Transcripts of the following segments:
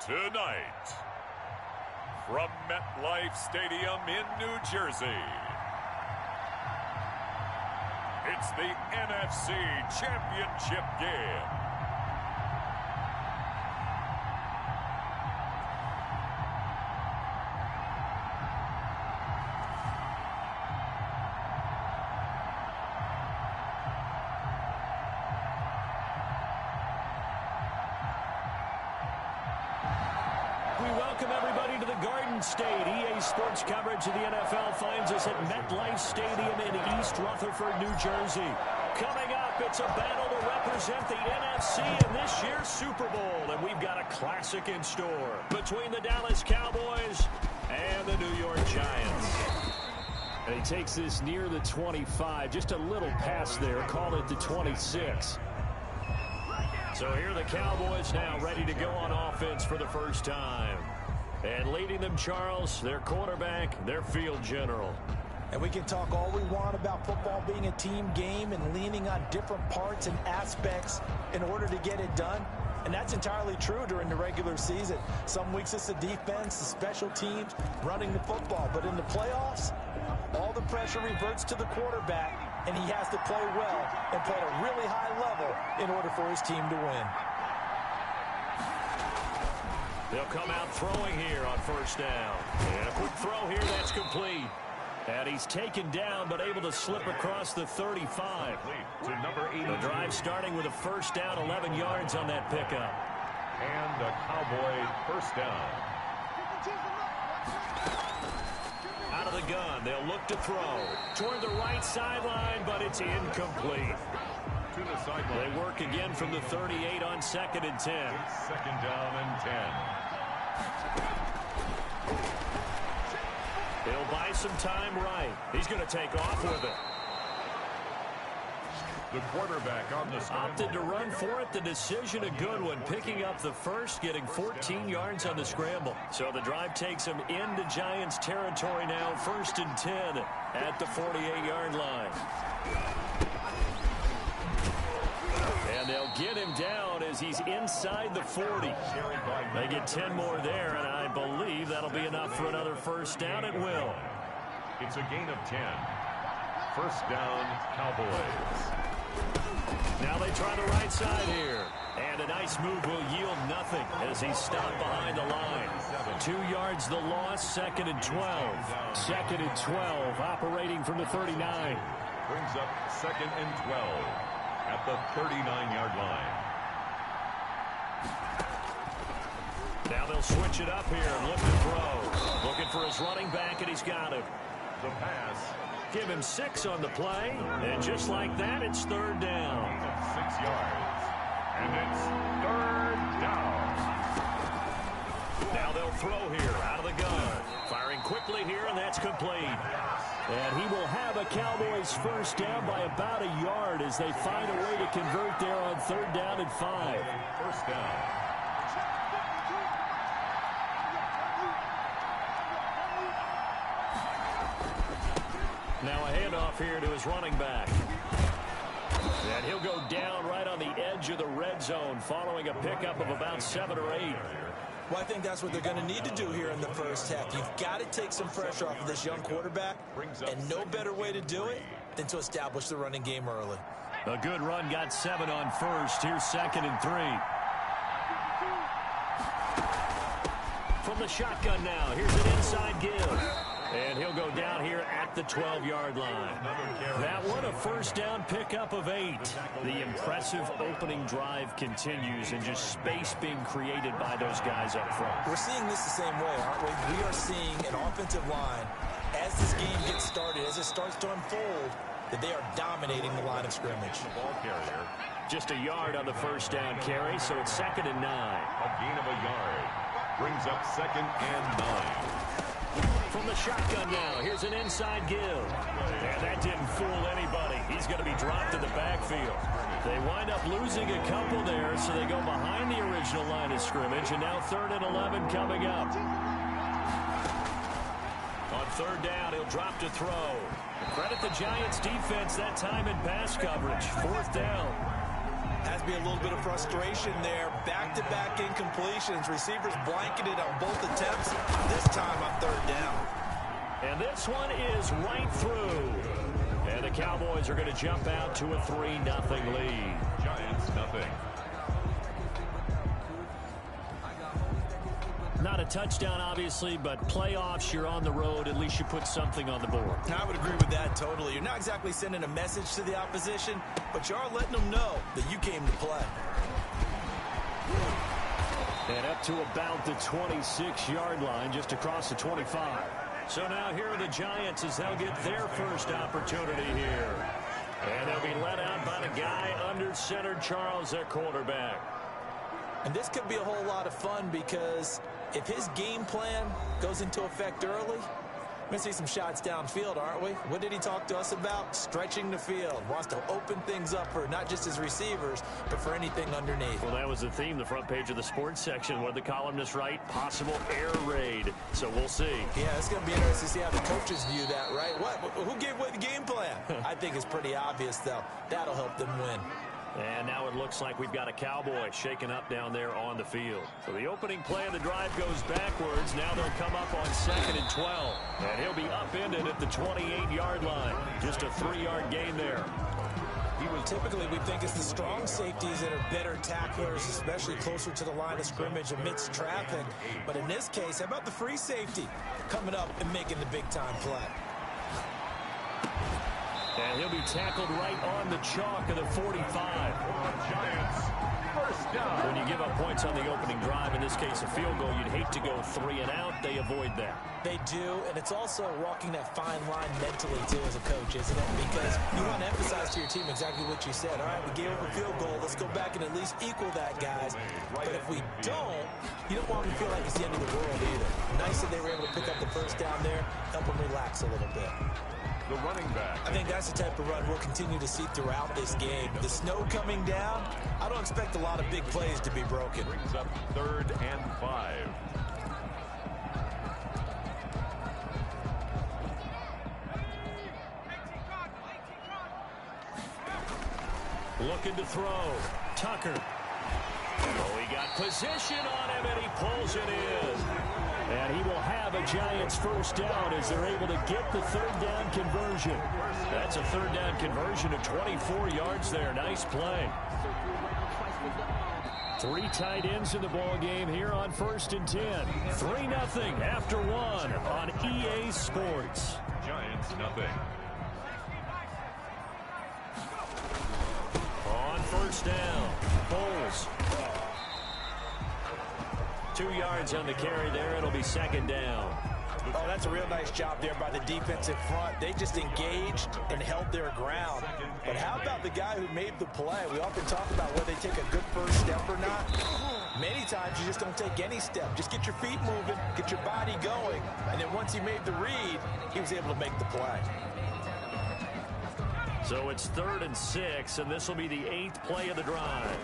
Tonight, from MetLife Stadium in New Jersey, it's the NFC Championship game. State. EA Sports coverage of the NFL finds us at MetLife Stadium in East Rutherford, New Jersey. Coming up, it's a battle to represent the NFC in this year's Super Bowl, and we've got a classic in store between the Dallas Cowboys and the New York Giants. And he takes this near the 25, just a little past there, call it the 26. So here are the Cowboys now ready to go on offense for the first time. And leading them, Charles, their quarterback, their field general. And we can talk all we want about football being a team game and leaning on different parts and aspects in order to get it done. And that's entirely true during the regular season. Some weeks it's the defense, the special teams, running the football. But in the playoffs, all the pressure reverts to the quarterback, and he has to play well and play at a really high level in order for his team to win. They'll come out throwing here on first down. And a quick throw here, that's complete. And he's taken down, but able to slip across the 35. To number 82. The drive starting with a first down, 11 yards on that pickup. And a Cowboy first down. Out of the gun, they'll look to throw. Toward the right sideline, but it's incomplete. To the sideline. They work again from the 38 on 2nd and 10. It's 2nd down and 10. He'll buy some time right. He's going to take off with it. The quarterback on the scramble. Opted to run for it. The decision a good one. Picking up the first, getting 14 yards on the scramble. So the drive takes him into Giants territory now. 1st and 10 at the 48-yard line. And they'll get him down as he's inside the 40. They get 10 more there, and I believe that'll be enough for another first down. It will. It's a gain of 10. First down, Cowboys. Now they try the right side here. And a nice move will yield nothing as he's stopped behind the line. 2 yards the loss, 2nd and 12. 2nd and 12, operating from the 39. Brings up 2nd and 12. At the 39-yard line. Now they'll switch it up here and look to throw. Looking for his running back, and he's got it. The pass. Give him 6 on the play, and just like that, it's 3rd down. 6 yards. And it's 3rd down. Now they'll throw here out of the gun. Firing quickly here, and that's complete. And he will have a Cowboys first down by about a yard as they find a way to convert there on 3rd down and 5. First down. Now a handoff here to his running back. And he'll go down right on the edge of the red zone following a pickup of about 7 or 8. Well, I think that's what they're going to need to do here in the first half. You've got to take some pressure off of this young quarterback, and no better way to do it than to establish the running game early. A good run got 7 on first. Here's 2nd and 3. From the shotgun now, here's an inside give. And he'll go down here at the 12-yard line. That one, a first down pickup of 8. The impressive opening drive continues, and just space being created by those guys up front. We're seeing this the same way, aren't we? We are seeing an offensive line, as this game gets started, as it starts to unfold, that they are dominating the line of scrimmage. Ball carrier. Just a yard on the first down carry, so it's 2nd and 9. A gain of a yard. Brings up 2nd and 9. From the shotgun now, here's an inside give. And that didn't fool anybody. He's going to be dropped in the backfield. They wind up losing a couple there, so they go behind the original line of scrimmage, and now 3rd and 11 coming up. On 3rd down, he'll drop to throw. Credit the Giants defense that time in pass coverage. 4th down. Has to be a little bit of frustration there. Back-to-back incompletions. Receivers blanketed on both attempts. This time on 3rd down. And this one is right through. And the Cowboys are going to jump out to a 3-0 lead. Giants nothing. Not a touchdown, obviously, but playoffs, you're on the road. At least you put something on the board. I would agree with that totally. You're not exactly sending a message to the opposition, but you are letting them know that you came to play. And up to about the 26-yard line, just across the 25. So now here are the Giants as they'll get their first opportunity here. And they'll be let out by the guy under center, Charles, their quarterback. And this could be a whole lot of fun because if his game plan goes into effect early, we're going to see some shots downfield, aren't we? What did he talk to us about? Stretching the field. Wants to open things up for not just his receivers, but for anything underneath. Well, that was the theme, the front page of the sports section. What did the columnists write? Possible air raid. So we'll see. Yeah, it's going to be interesting to see how the coaches view that, right? Who gave away the game plan? I think it's pretty obvious, though. That'll help them win. And now it looks like we've got a Cowboy shaken up down there on the field. So the opening play of the drive goes backwards. Now they'll come up on 2nd and 12. And he'll be upended at the 28-yard line. Just a 3-yard gain there. Typically, we think it's the strong safeties that are better tacklers, especially closer to the line of scrimmage amidst traffic. But in this case, how about the free safety coming up and making the big-time play? And he'll be tackled right on the chalk of the 45. Giants first down. When you give up points on the opening drive, in this case a field goal, you'd hate to go 3 and out. They avoid that. They do, and it's also walking that fine line mentally, too, as a coach, isn't it? Because you want to emphasize to your team exactly what you said. All right, we gave up a field goal. Let's go back and at least equal that, guys. But if we don't, you don't want them to feel like it's the end of the world either. Nice that they were able to pick up the first down there, help them relax a little bit. The running back. I think that's the type of run we'll continue to see throughout this game. The snow coming down, I don't expect a lot of big plays to be broken. Brings up 3rd and 5. Looking to throw. Tucker. Oh, he got position on him, and he pulls it in. And he will have a Giants first down as they're able to get the 3rd down conversion. That's a 3rd down conversion of 24 yards there. Nice play. 3 tight ends in the ball game here on 1st and 10. 3-0 after 1 on EA Sports. Giants nothing. On 1st down, Bowles. 2 yards on the carry there. It'll be 2nd down. Oh, that's a real nice job there by the defensive front. They just engaged and held their ground. But how about the guy who made the play? We often talk about whether they take a good first step or not. Many times you just don't take any step. Just get your feet moving, get your body going, and then once he made the read, he was able to make the play. So it's 3rd and 6, and this will be the 8th play of the drive.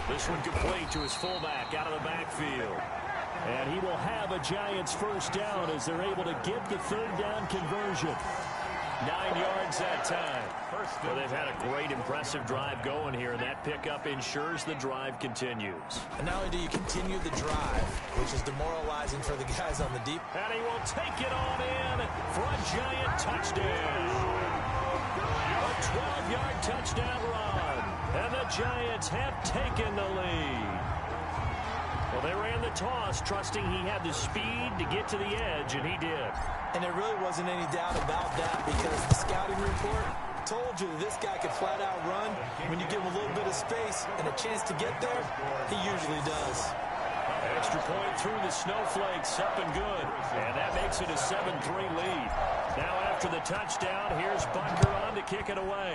This one complete to his fullback out of the backfield. And he will have a Giants first down as they're able to get the 3rd down conversion. 9 yards that time. Well, they've had a great, impressive drive going here, and that pickup ensures the drive continues. And not only do you continue the drive, which is demoralizing for the guys on the deep. And he will take it on in for a Giant touchdown. A 12-yard touchdown run. And the Giants have taken the lead. Well, they ran the toss, trusting he had the speed to get to the edge, and he did. And there really wasn't any doubt about that because the scouting report told you that this guy could flat out run. When you give him a little bit of space and a chance to get there, he usually does. Extra point through the snowflakes, up and good. And that makes it a 7-3 lead. Now after the touchdown, here's Bunker on to kick it away.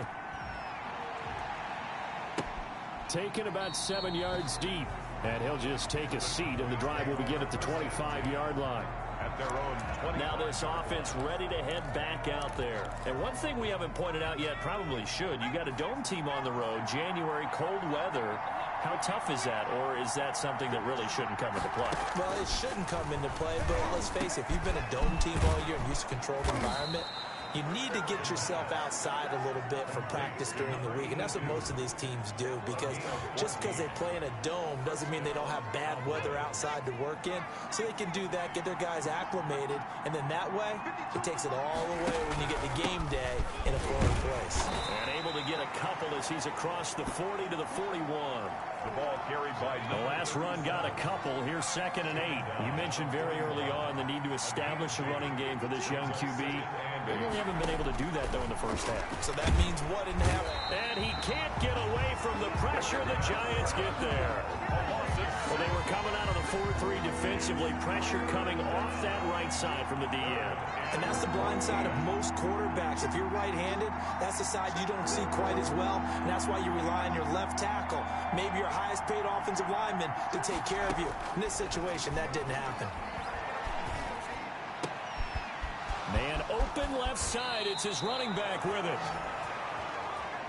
Taken about 7 yards deep. And he'll just take a seat, and the drive will begin at the 25-yard line. At their own 20. Now this offense ready to head back out there. And one thing we haven't pointed out yet, probably should, you got a dome team on the road, January, cold weather. How tough is that, or is that something that really shouldn't come into play? Well, it shouldn't come into play, but let's face it, if you've been a dome team all year and used to controlled environment, you need to get yourself outside a little bit for practice during the week, and that's what most of these teams do, because just because they play in a dome doesn't mean they don't have bad weather outside to work in, so they can do that, get their guys acclimated, and then that way, it takes it all away when you get to game day in a foreign place. And able to get a couple as he's across the 40 to the 41. The ball carried by The last run got a couple. Here's 2nd and 8. You mentioned very early on the need to establish a running game for this young QB. They really haven't been able to do that, though, in the first half. So that means what in half? And he can't get away from the pressure. The Giants get there. Well, they were coming out of the 4-3 defensively. Pressure coming off that right side from the DN. And that's the blind side of most quarterbacks. If you're right-handed, that's the side you don't see quite as well. And that's why you rely on your left tackle, maybe your highest-paid offensive lineman, to take care of you. In this situation, that didn't happen. Man open left side. It's his running back with it.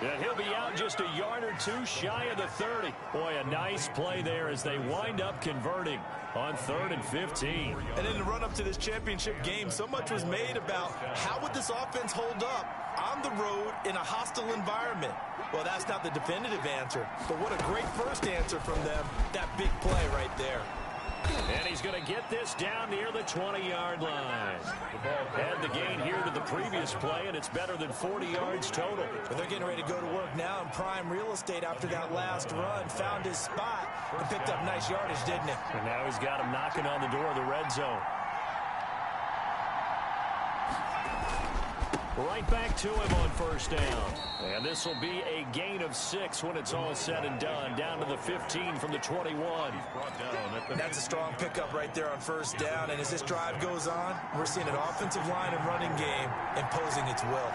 And he'll be out just a yard or two shy of the 30. Boy, a nice play there as they wind up converting on 3rd and 15. And in the run-up to this championship game, so much was made about how would this offense hold up on the road in a hostile environment. Well, that's not the definitive answer, but what a great first answer from them. That big play right there. And he's going to get this down near the 20-yard line. Had the gain here to the previous play, and it's better than 40 yards total. But they're getting ready to go to work now in prime real estate after that last run. Found his spot and picked up nice yardage, didn't he? And now he's got him knocking on the door of the red zone. Right back to him on first down. And this will be a gain of 6 when it's all said and done. Down to the 15 from the 21. That's a strong pickup right there on first down. And as this drive goes on, we're seeing an offensive line and running game imposing its will.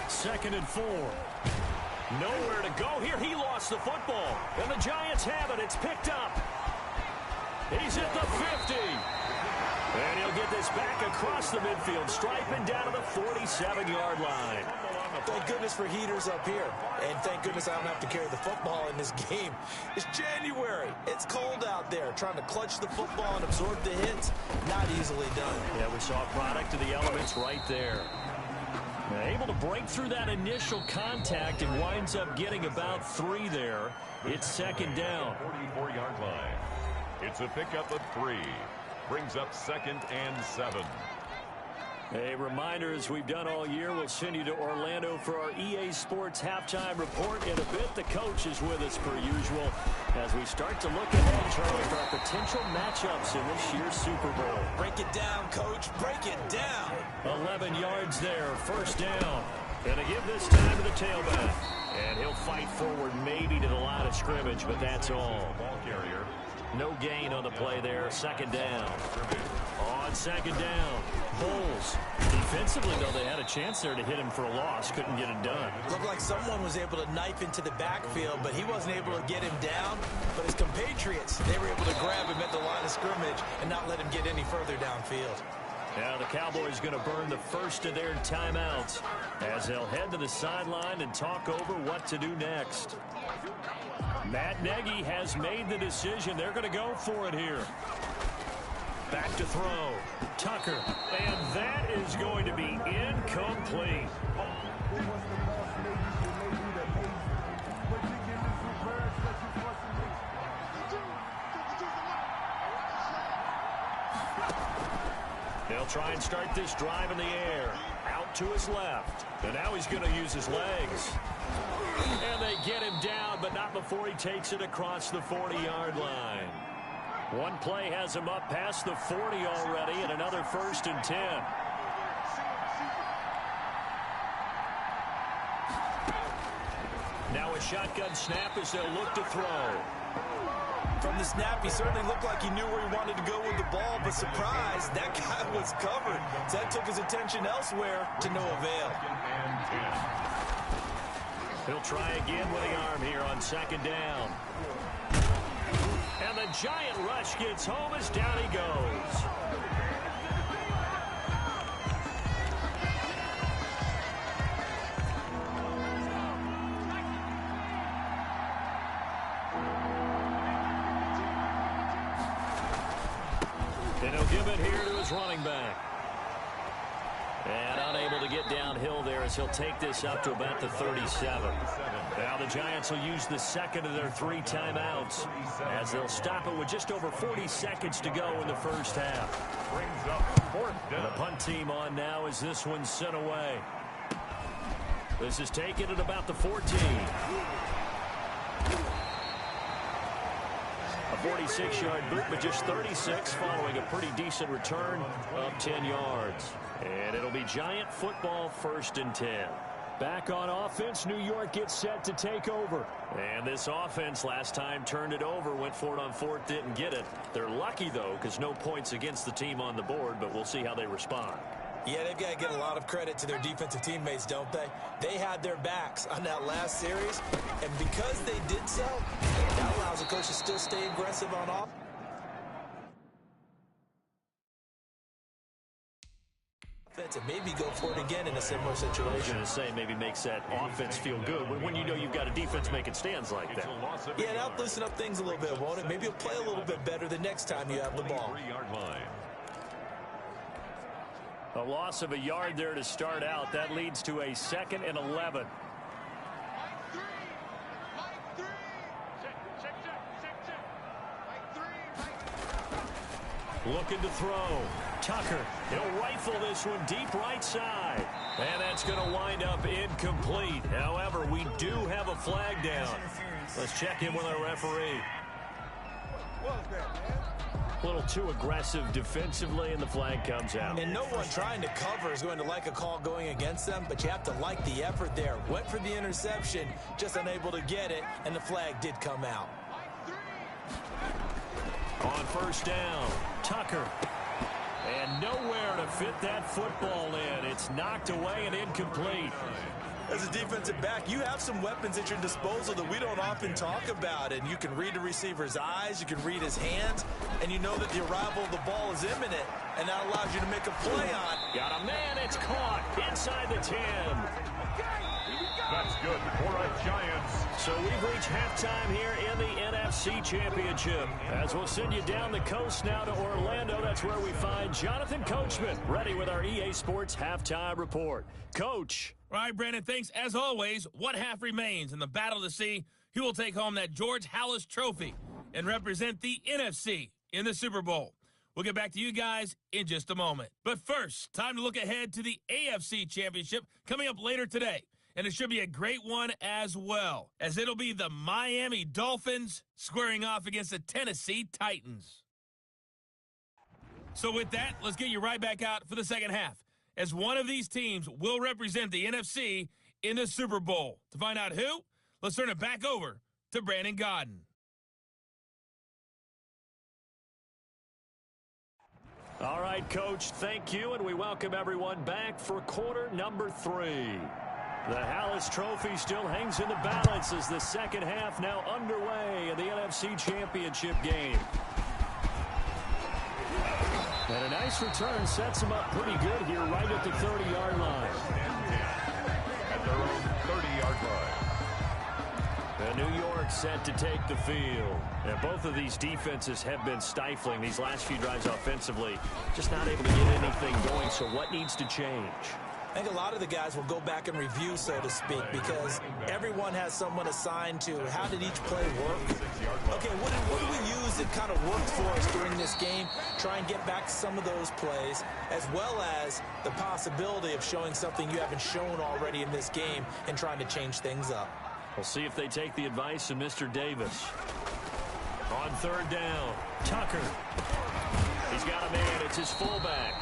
Second and 4. Nowhere to go here. He lost the football. And the Giants have it. It's picked up. He's at the 50. And he'll get this back across the midfield, striping down to the 47-yard line. Thank goodness for heaters up here. And thank goodness I don't have to carry the football in this game. It's January. It's cold out there. Trying to clutch the football and absorb the hits, not easily done. Yeah, we saw a product of the elements right there. Able to break through that initial contact and winds up getting about 3 there. It's second down. 44-yard line. It's a pickup of 3. Brings up 2nd and 7. A reminder, as we've done all year, we'll send you to Orlando for our EA Sports halftime report. In a bit, the coach is with us per usual as we start to look ahead, Charlie, for our potential matchups in this year's Super Bowl. Break it down, Coach. Break it down. 11 yards there, first down. And to give this time to the tailback. And he'll fight forward maybe to the line of scrimmage, but that's all. Ball carrier. No gain on the play there, second down. On second down, Bulls. Defensively, though, they had a chance there to hit him for a loss. Couldn't get it done. Looked like someone was able to knife into the backfield, but he wasn't able to get him down. But his compatriots, they were able to grab him at the line of scrimmage and not let him get any further downfield. Now the Cowboys going to burn the first of their timeouts as they'll head to the sideline and talk over what to do next. Matt Nagy has made the decision. They're going to go for it here. Back to throw. Tucker. And that is going to be incomplete. He'll try and start this drive in the air. Out to his left. And now he's going to use his legs. And they get him down, but not before he takes it across the 40-yard line. One play has him up past the 40 already, and another 1st and 10. Now a shotgun snap as they'll look to throw. From the snap, he certainly looked like he knew where he wanted to go with the ball, but surprise, that guy was covered. So that took his attention elsewhere to no avail. He'll try again with the arm here on second down. And the giant rush gets home as down he goes. And he'll give it here to his running back. And unable to get downhill there as he'll take this up to about the 37. Now the Giants will use the second of their 3 timeouts as they'll stop it with just over 40 seconds to go in the first half. Brings up 4th down. And the punt team on now as this one's sent away. This is taken at about the 14. A 46-yard boot, but just 36 following a pretty decent return of 10 yards. And it'll be Giant football, 1st and 10. Back on offense, New York gets set to take over. And this offense last time turned it over, went for it on 4th, didn't get it. They're lucky, though, because no points against the team on the board, but we'll see how they respond. Yeah, they've got to get a lot of credit to their defensive teammates, don't they? They had their backs on that last series, and because they did so, that allows the coach to still stay aggressive on offense. And maybe go for it again in a similar situation. I was going to say maybe makes that offense feel good when you know you've got a defense making stands like that. Yeah, that'll loosen up things a little bit, won't it? Maybe you'll play a little bit better the next time you have the ball. 3-yard line. A loss of a yard there to start out. That leads to a 2nd and 11. Looking to throw. Tucker. He'll rifle this one deep right side. And that's going to wind up incomplete. However, we do have a flag down. Let's check in with our referee. A little too aggressive defensively, and the flag comes out. And no one trying to cover is going to like a call going against them, but you have to like the effort there. Went for the interception, just unable to get it, and the flag did come out. On 1st down, Tucker. And nowhere to fit that football in. It's knocked away and incomplete. As a defensive back, you have some weapons at your disposal that we don't often talk about. And you can read the receiver's eyes, you can read his hands, and you know that the arrival of the ball is imminent. And that allows you to make a play on. Got a man, it's caught inside the 10. That's good for a Giants. So we've reached halftime here in the NFC Championship. As we'll send you down the coast now to Orlando. That's where we find Jonathan Coachman ready with our EA Sports halftime report. Coach. All right, Brandon, thanks. As always, one half remains in the battle to see who will take home that George Halas Trophy and represent the NFC in the Super Bowl. We'll get back to you guys in just a moment. But first, time to look ahead to the AFC Championship coming up later today. And it should be a great one as well, as it'll be the Miami Dolphins squaring off against the Tennessee Titans. So with that, let's get you right back out for the second half, as one of these teams will represent the NFC in the Super Bowl. To find out who, let's turn it back over to Brandon Godden. All right, Coach, thank you, and we welcome everyone back for quarter number 3. The Hallis Trophy still hangs in the balance as the second half now underway in the NFC Championship game. And a nice return sets them up pretty good here right at the 30-yard line. At their own 30-yard line. And New York set to take the field. And both of these defenses have been stifling these last few drives offensively. Just not able to get anything going, so what needs to change? I think a lot of the guys will go back and review, so to speak, because everyone has someone assigned to how did each play work. Okay, what did we use that kind of worked for us during this game? Try and get back some of those plays, as well as the possibility of showing something you haven't shown already in this game and trying to change things up. We'll see if they take the advice of Mr. Davis. On third down, Tucker. He's got a man. It's his fullback.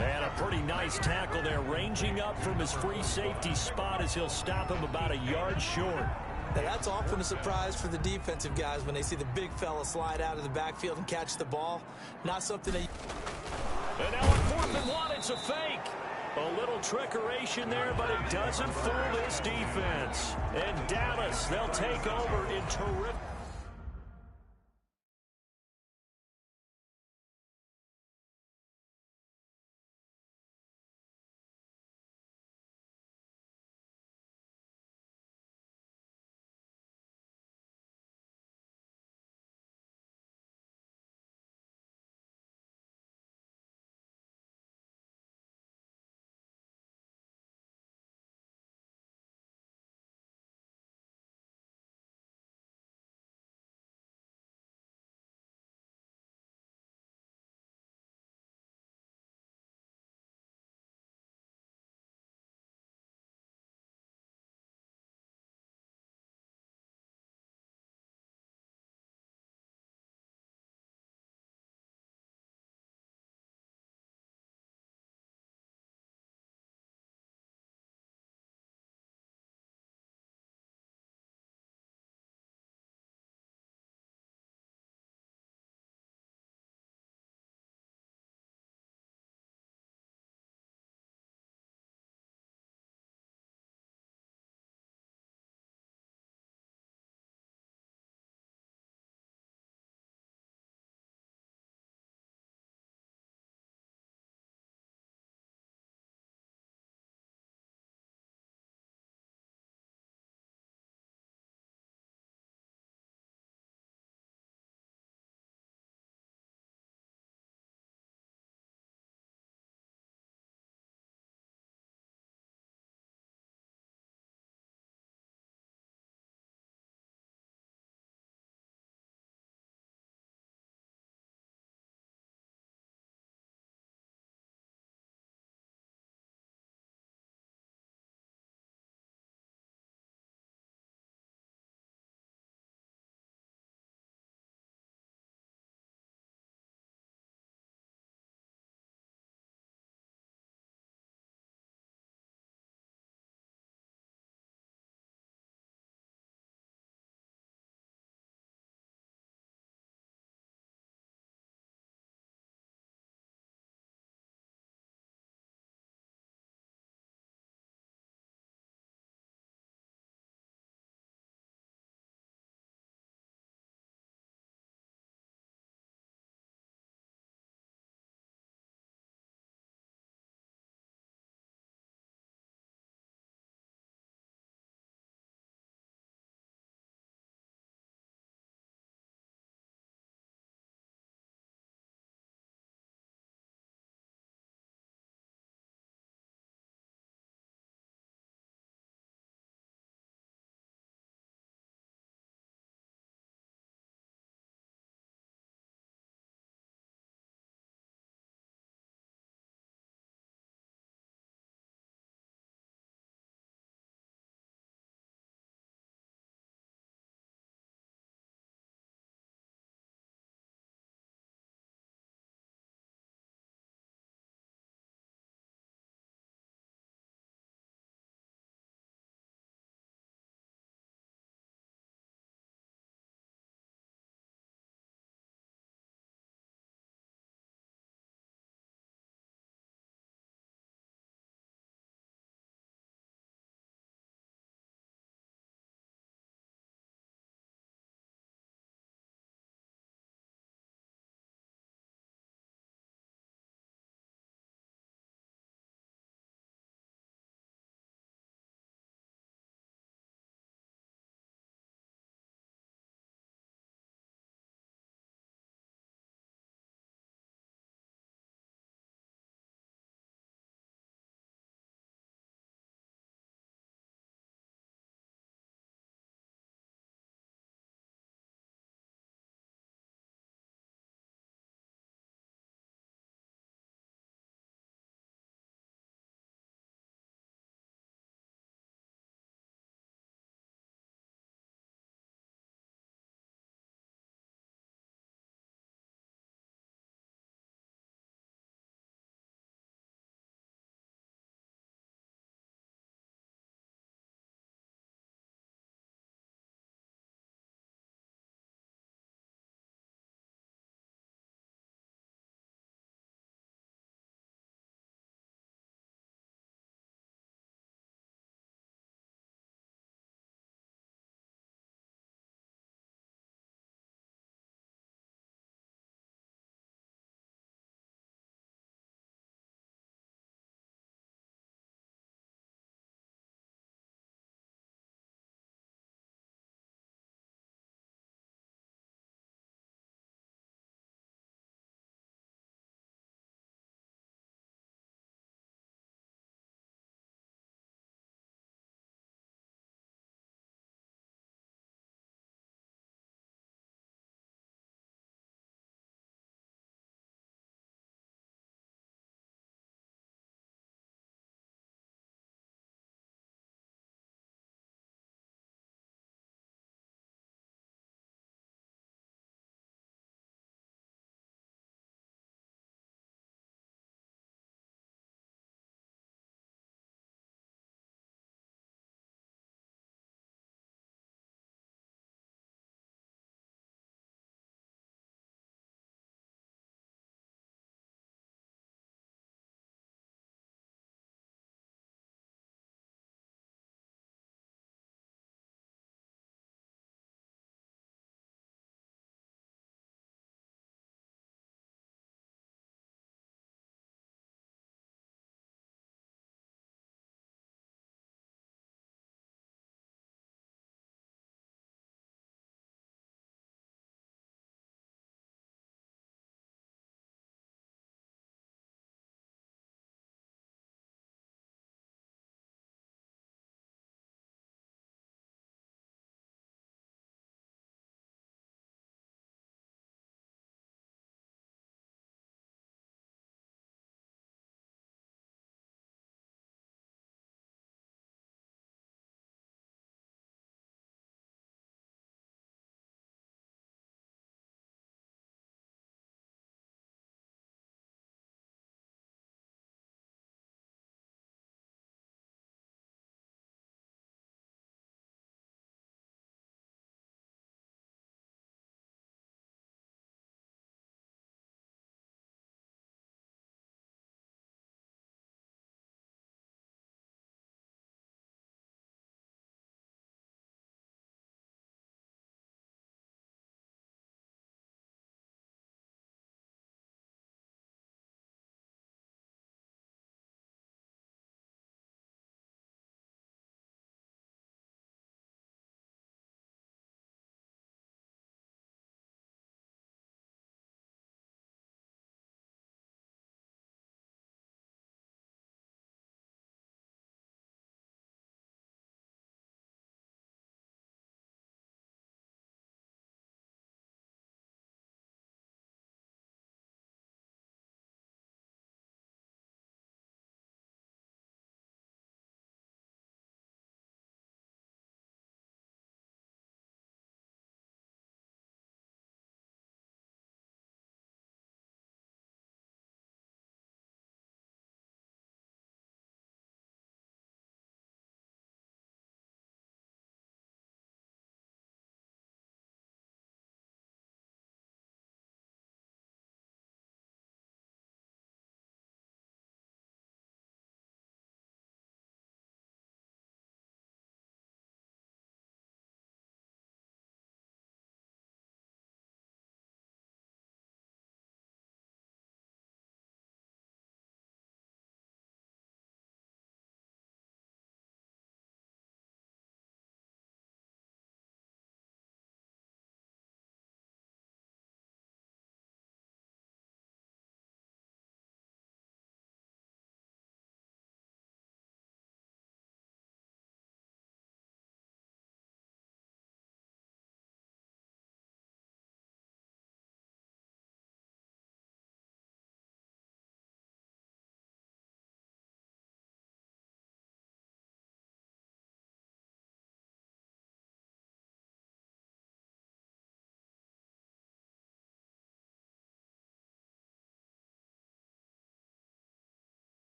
And a pretty nice tackle there, ranging up from his free safety spot as he'll stop him about a yard short. Now that's often a surprise for the defensive guys when they see the big fella slide out of the backfield and catch the ball. Not something that... And now on 4th and 1, it's a fake. A little trickeration there, but it doesn't fool this defense. And Dallas, they'll take over in terrific...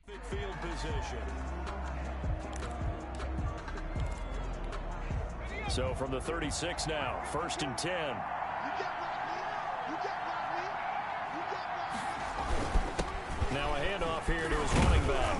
Field position. So from the 36 now, 1st and 10. Now a handoff here to his running back.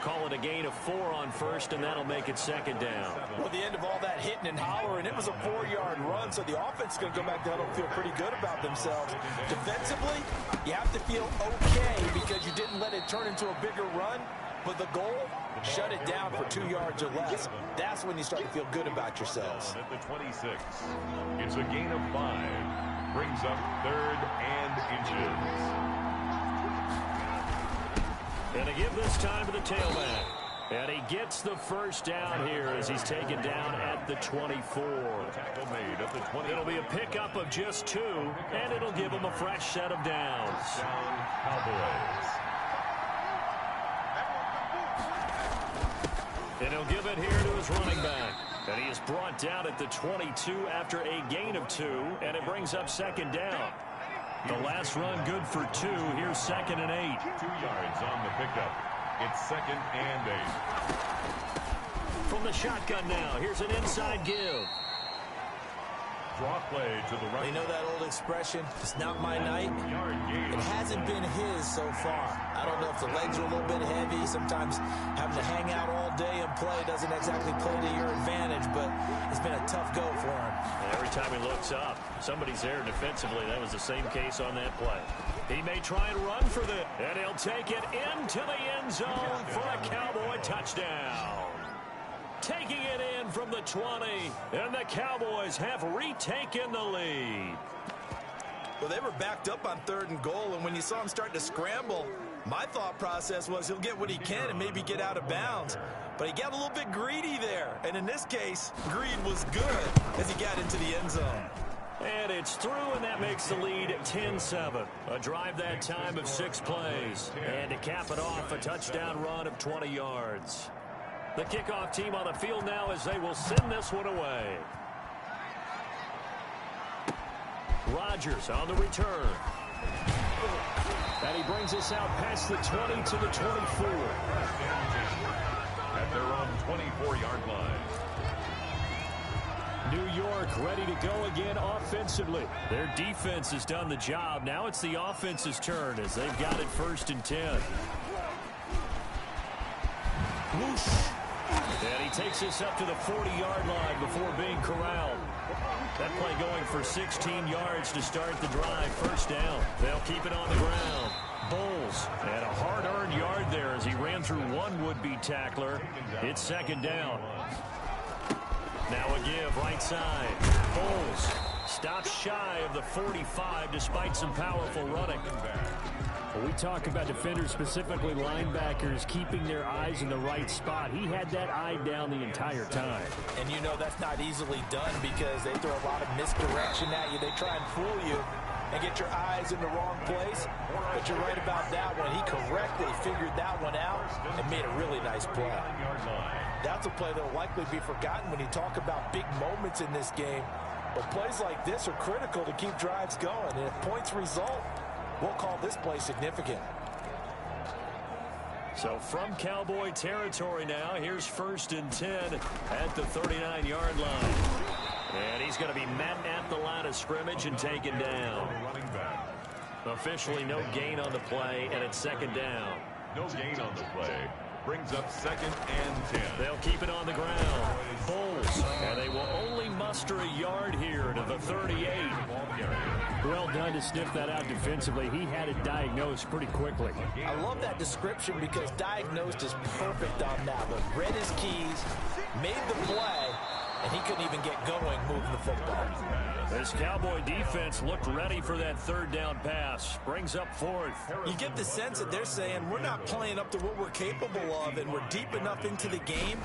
Call it a gain of 4 on 1st, and that'll make it 2nd down. Well, the end of all that hitting and hollering, it was a 4-yard run, so the offense is going to go back down and feel pretty good about themselves. Defensively, you have to feel okay because you didn't let it turn into a bigger run, but the goal, shut it down for 2 yards or less. That's when you start to feel good about yourselves. At the 26, it's a gain of 5. Brings up 3rd and inches. And to give this time to the tailback. And he gets the 1st down here as he's taken down at the 24. Tackle made at the 20. It'll be a pickup of just 2, and it'll give him a fresh set of downs. Down Cowboys. And he'll give it here to his running back. And he is brought down at the 22 after a gain of 2, and it brings up 2nd down. The last run good for 2. Here's 2nd and 8. 2 yards on the pickup. It's 2nd and 8. From the shotgun now, here's an inside give. Draw play to the right. You know that old expression, it's not my night? Yard gain. It hasn't been his so far. I don't know if the legs are a little bit heavy. Sometimes having to hang out all day and play doesn't exactly play to your advantage, but it's been a tough go for him. And every time he looks up, somebody's there defensively. That was the same case on that play. He may try and run for this, and he'll take it into the end zone for a Cowboy touchdown. Taking it in from the 20, and the Cowboys have retaken the lead. Well, they were backed up on 3rd and goal, and when you saw him starting to scramble, my thought process was he'll get what he can and maybe get out of bounds. But he got a little bit greedy there, and in this case, greed was good as he got into the end zone. And it's through, and that makes the lead 10-7. A drive that time of 6 plays. And to cap it off, a touchdown run of 20 yards. The kickoff team on the field now as they will send this one away. Rodgers on the return. And he brings us out past the 20 to the 24. At their own 24-yard line. New York ready to go again offensively. Their defense has done the job. Now it's the offense's turn as they've got it 1st and 10. Whoosh. And he takes us up to the 40-yard line before being corralled. That play going for 16 yards to start the drive. 1st down. They'll keep it on the ground. Bulls and a hard-earned yard there as he ran through one would-be tackler. It's 2nd down. Now a give right side. Bulls stops shy of the 45 despite some powerful running. Well, we talk about defenders, specifically linebackers, keeping their eyes in the right spot. He had that eye down the entire time. And you know that's not easily done because they throw a lot of misdirection at you. They try and fool you and get your eyes in the wrong place. But you're right about that one. He correctly figured that one out and made a really nice play. That's a play that will likely be forgotten when you talk about big moments in this game. But plays like this are critical to keep drives going. And if points result, we'll call this play significant. So from Cowboy territory now, here's 1st and 10 at the 39-yard line. And he's going to be met at the line of scrimmage and taken down. Officially no gain on the play, and it's 2nd down. No gain on the play. Brings up 2nd and 10. They'll keep it on the ground. Bulls, and they will only muster a yard here to the 38. Well done to sniff that out defensively. He had it diagnosed pretty quickly. I love that description because diagnosed is perfect on that one. Read his keys, made the play, and he couldn't even get going moving the football. This Cowboy defense looked ready for that 3rd down pass. Brings up 4th. You get the sense that they're saying we're not playing up to what we're capable of, and we're deep enough into the game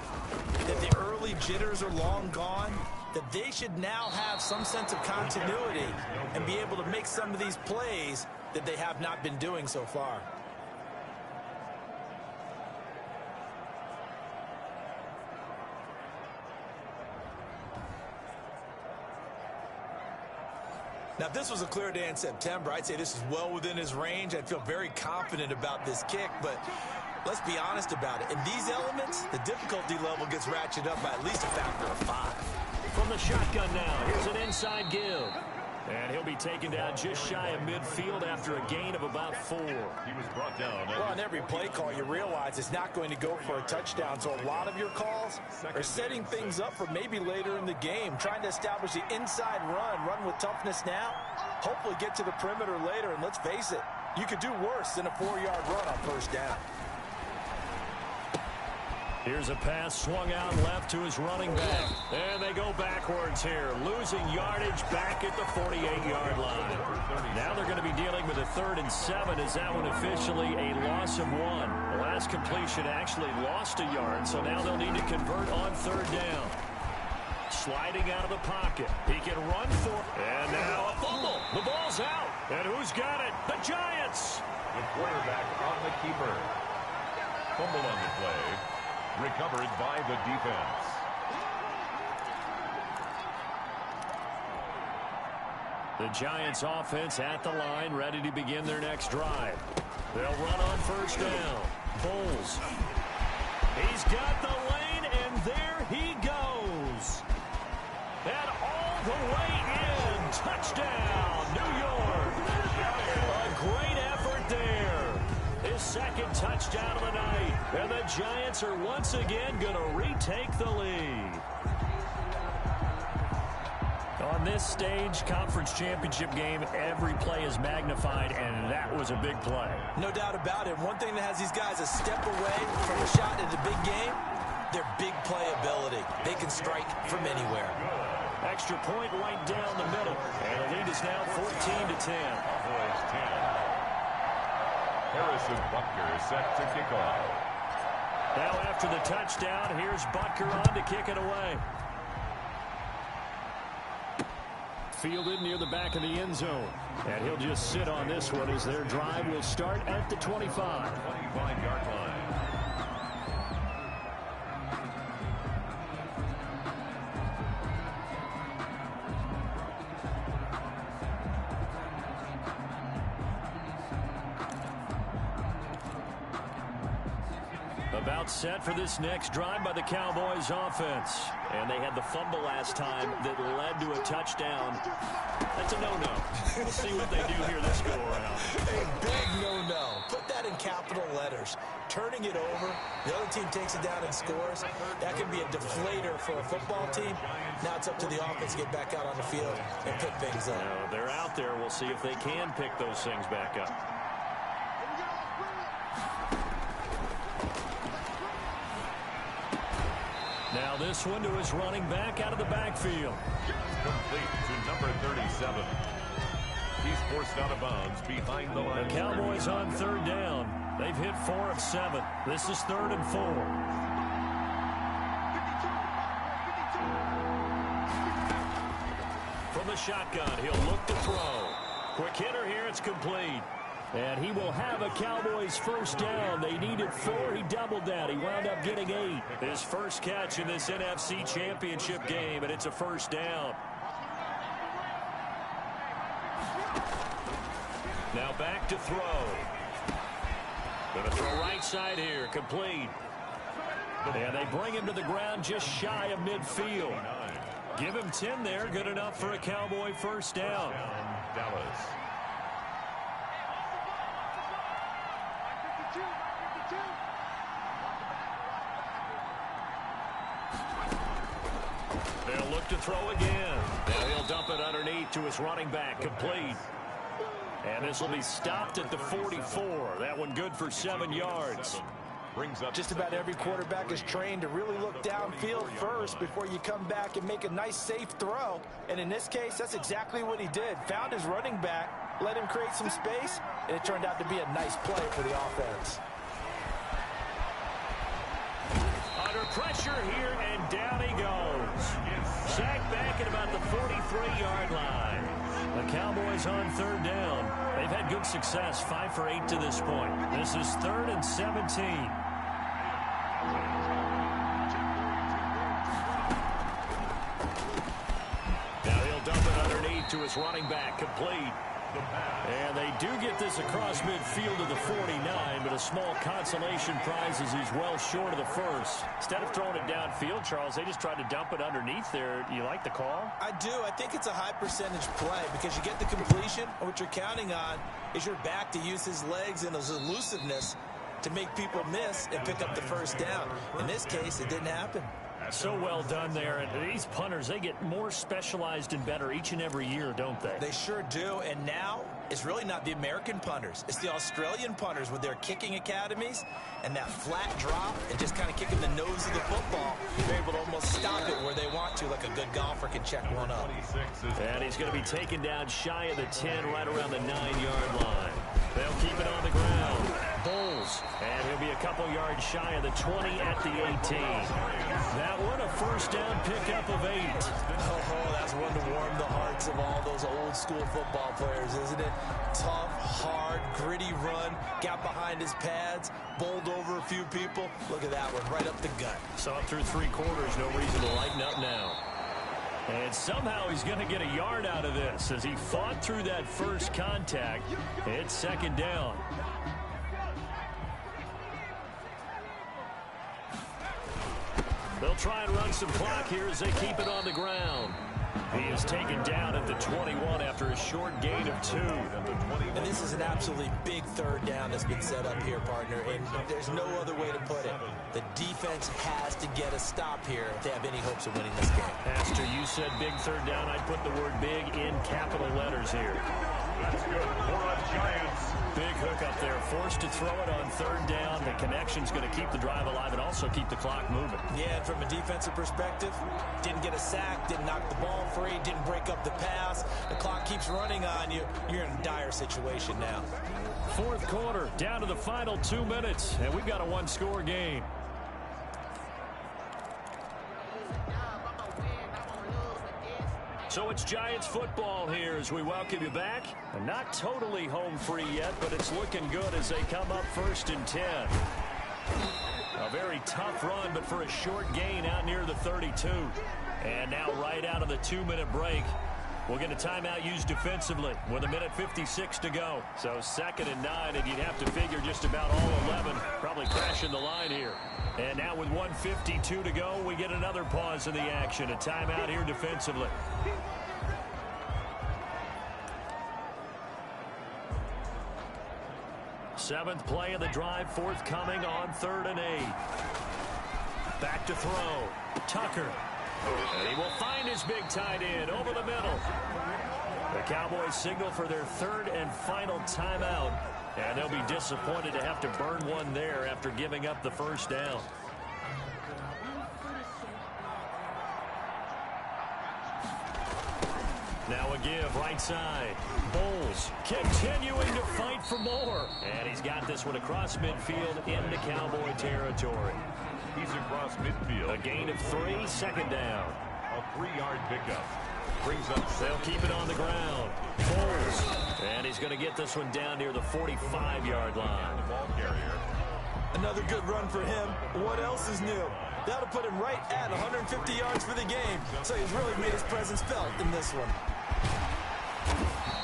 that the early jitters are long gone, that they should now have some sense of continuity and be able to make some of these plays that they have not been doing so far. Now, if this was a clear day in September, I'd say this is well within his range. I'd feel very confident about this kick, but let's be honest about it. In these elements, the difficulty level gets ratcheted up by at least a factor of 5. From the shotgun now, here's an inside give. And he'll be taken down just shy of midfield after a gain of about 4. He was brought down. Well, on every play call, you realize it's not going to go for a touchdown. So a lot of your calls are setting things up for maybe later in the game, trying to establish the inside run with toughness now, hopefully get to the perimeter later. And let's face it, you could do worse than a 4-yard run on first down. Here's a pass swung out left to his running back. And they go backwards here, losing yardage back at the 48-yard line. Now they're going to be dealing with a 3rd and 7. Is that one officially a loss of 1? The last completion actually lost a yard, so now they'll need to convert on 3rd down. Sliding out of the pocket. He can run for it. And now a fumble. The ball's out. And who's got it? The Giants. The quarterback on the keeper. Fumble on the play. Recovered by the defense. The Giants offense at the line, ready to begin their next drive. They'll run on first down. Foles. He's got the lane, and there he goes. And all the way in. Touchdown, New York. A great effort there. His 2nd touchdown of the night. And the Giants are once again going to retake the lead. On this stage, conference championship game, every play is magnified, and that was a big play. No doubt about it. One thing that has these guys a step away from a shot at the big game, their big play ability. They can strike from anywhere. Extra point right down the middle. And the lead is now 14-10. Cowboys 10. Harrison Butker set to kick off. Now after the touchdown, here's Butker on to kick it away. Fielded near the back of the end zone. And he'll just sit on this one as their drive will start at the 25. 25-yard line. About set for this next drive by the Cowboys offense. And they had the fumble last time that led to a touchdown. That's a no-no. We'll see what they do here this go-around. A big no-no. Put that in capital letters. Turning it over, the other team takes it down and scores. That can be a deflator for a football team. Now it's up to the offense to get back out on the field and pick things up. They're out there. We'll see if they can pick those things back up. Now this one to his running back out of the backfield. Complete to number 37. He's forced out of bounds behind the line. The Cowboys on 3rd down. They've hit 4 of 7. This is 3rd and 4. From the shotgun, he'll look to throw. Quick hitter here, it's complete. And he will have a Cowboys first down. They needed 4. He doubled that. He wound up getting 8. His first catch in this NFC Championship game, and it's a first down. Now back to throw. Going to throw right side here. Complete. And they bring him to the ground just shy of midfield. Give him 10 there. Good enough for a Cowboy first down. Dallas. They'll look to throw again. And he'll dump it underneath to his running back. Complete. And this will be stopped at the 44. That one good for 7 yards. Brings up Just about every quarterback is trained to really look downfield first before you come back and make a nice, safe throw. And in this case, that's exactly what he did. Found his running back, let him create some space, and it turned out to be a nice play for the offense. Under pressure here, and down he goes. Sacked back at about the 43-yard line. The Cowboys on 3rd down. They've had good success, 5 for 8 to this point. This is 3rd and 17. Now he'll dump it underneath to his running back, complete. And they do get this across midfield to the 49, but a small consolation prize as he's well short of the first. Instead of throwing it downfield, Charles, they just tried to dump it underneath there. Do you like the call? I do. I think it's a high percentage play because you get the completion, and what you're counting on is your back to use his legs and his elusiveness to make people miss and pick up the first down. In this case, it didn't happen. So well done there. And these punters, they get more specialized and better each and every year, don't they? They sure do. And now it's really not the American punters. It's the Australian punters with their kicking academies and that flat drop and just kind of kicking the nose of the football. They're able to almost stop it where they want to, like a good golfer can check one up. And he's going to be taken down shy of the 10, right around the 9-yard line. They'll keep it on the ground. Bulls. And he'll be a couple yards shy of the 20 at the 18. That one a first down pickup of 8. Oh, that's one to warm the hearts of all those old school football players, isn't it? Tough, hard, gritty run. Got behind his pads, bowled over a few people. Look at that one, right up the gut. So up through 3 quarters, no reason to lighten up now. And somehow he's going to get a yard out of this as he fought through that first contact. It's second down. They'll try and run some clock here as they keep it on the ground. He is taken down at the 21 after a short gain of 2. And this is an absolutely big third down that's been set up here, partner, and there's no other way to put it. The defense has to get a stop here if they have any hopes of winning this game. Pastor, you said big third down. I'd put the word big in capital letters here. That's good for the Giants. Big hook up there, forced to throw it on third down. The connection's going to keep the drive alive and also keep the clock moving. Yeah, and from a defensive perspective, didn't get a sack, didn't knock the ball free, didn't break up the pass. The clock keeps running on you. You're in a dire situation now. Fourth quarter, down to the final 2 minutes, and we've got a one-score game. So it's Giants football here as we welcome you back. And not totally home free yet, but it's looking good as they come up 1st and 10. A very tough run, but for a short gain out near the 32. And now right out of the 2-minute break, we'll get a timeout used defensively with 1:56 to go. So 2nd and 9, and you'd have to figure just about all 11 probably crashing the line here. And now with 1:52 to go, we get another pause in the action. A timeout here defensively. Seventh play of the drive, forthcoming on 3rd and 8. Back to throw. Tucker. And he will find his big tight end over the middle. The Cowboys signal for their 3rd and final timeout. And they'll be disappointed to have to burn one there after giving up the first down. Now a give, right side. Bulls continuing to fight for more. And he's got this one across midfield into Cowboy territory. He's across midfield. A gain of 3, 2nd down. A 3-yard pickup. Brings up. They'll keep it on the ground. Bulls. And he's going to get this one down near the 45-yard line. The ball carrier. Another good run for him. What else is new? That'll put him right at 150 yards for the game. So he's really made his presence felt in this one.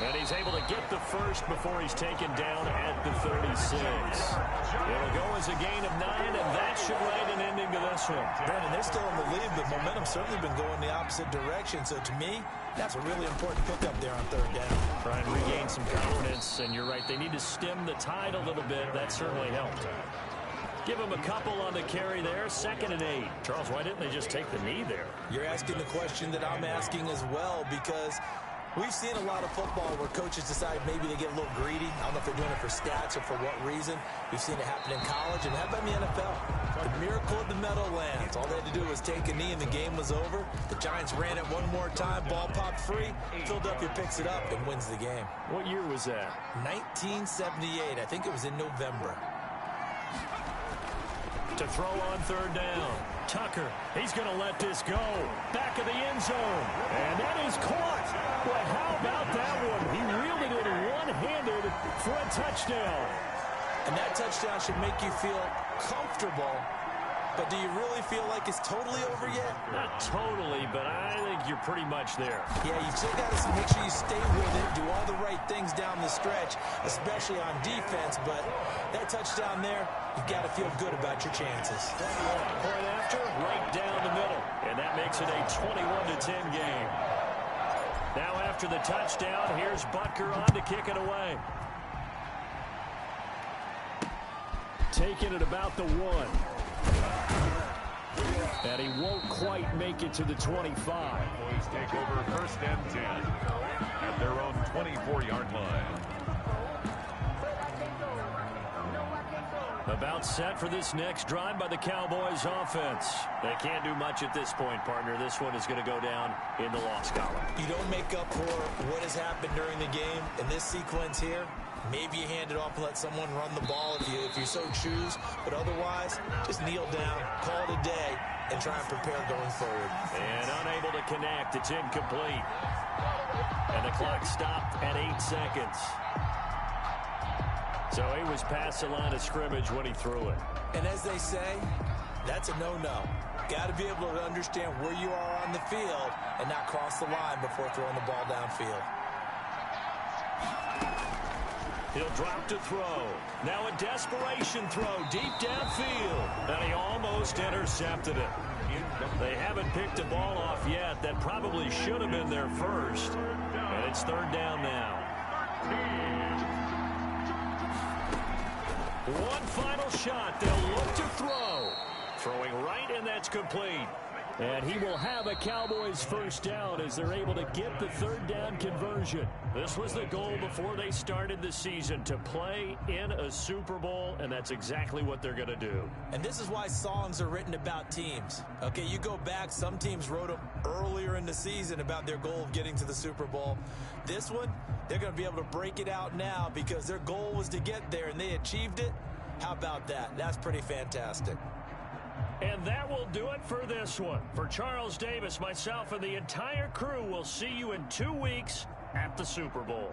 And he's able to get the first before he's taken down at the 36. It'll go as a gain of 9, and that should write an ending to this one. Brandon, they're still in the lead, but momentum's certainly been going the opposite direction. So to me, that's a really important pickup there on 3rd down. Try and regain some confidence, and you're right, they need to stem the tide a little bit. That certainly helped. Give him a couple on the carry there, 2nd and 8. Charles, why didn't they just take the knee there? You're asking the question that I'm asking as well, because we've seen a lot of football where coaches decide maybe they get a little greedy. I don't know if they're doing it for stats or for what reason. We've seen it happen in college, and how about in the NFL? The miracle of the Meadowlands. All they had to do was take a knee, and the game was over. The Giants ran it one more time. Ball popped free. Philadelphia picks it up and wins the game. What year was that? 1978. I think it was in November. To throw on 3rd down. Tucker, he's going to let this go. Back of the end zone. And that is caught. Boy, how about that one? He wielded it one-handed for a touchdown. And that touchdown should make you feel comfortable But do you really feel like it's totally over yet? Not totally, but I think you're pretty much there. Yeah, you still got to make sure you stay with it, do all the right things down the stretch, especially on defense. But that touchdown there, you've got to feel good about your chances. Point after, right down the middle. And that makes it a 21-10 game. Now after the touchdown, here's Butker on to kick it away. Taking it about the 1. And he won't quite make it to the 25. Cowboys take over 1st and 10 at their own 24-yard line. About set for this next drive by the Cowboys offense. They can't do much at this point, partner. This one is going to go down in the loss column. You don't make up for what has happened during the game in this sequence here. Maybe you hand it off and let someone run the ball if you so choose. But otherwise, just kneel down, call it a day, and try and prepare going forward. And unable to connect. It's incomplete. And the clock stopped at 8 seconds. So he was past the line of scrimmage when he threw it. And as they say, that's a no-no. Got to be able to understand where you are on the field and not cross the line before throwing the ball downfield. He'll drop to throw. Now a desperation throw deep downfield. And he almost intercepted it. They haven't picked a ball off yet. That probably should have been their first. And it's 3rd down now. One final shot. They'll look to throw. Throwing right, and that's complete. And he will have a Cowboys 1st down as they're able to get the 3rd down conversion. This was the goal before they started the season, to play in a Super Bowl, and that's exactly what they're going to do. And this is why songs are written about teams. Okay, you go back, some teams wrote them earlier in the season about their goal of getting to the Super Bowl. This one, they're going to be able to break it out now because their goal was to get there, and they achieved it. How about that? That's pretty fantastic. And that will do it for this one. For Charles Davis, myself, and the entire crew, will see you in 2 weeks at the Super Bowl.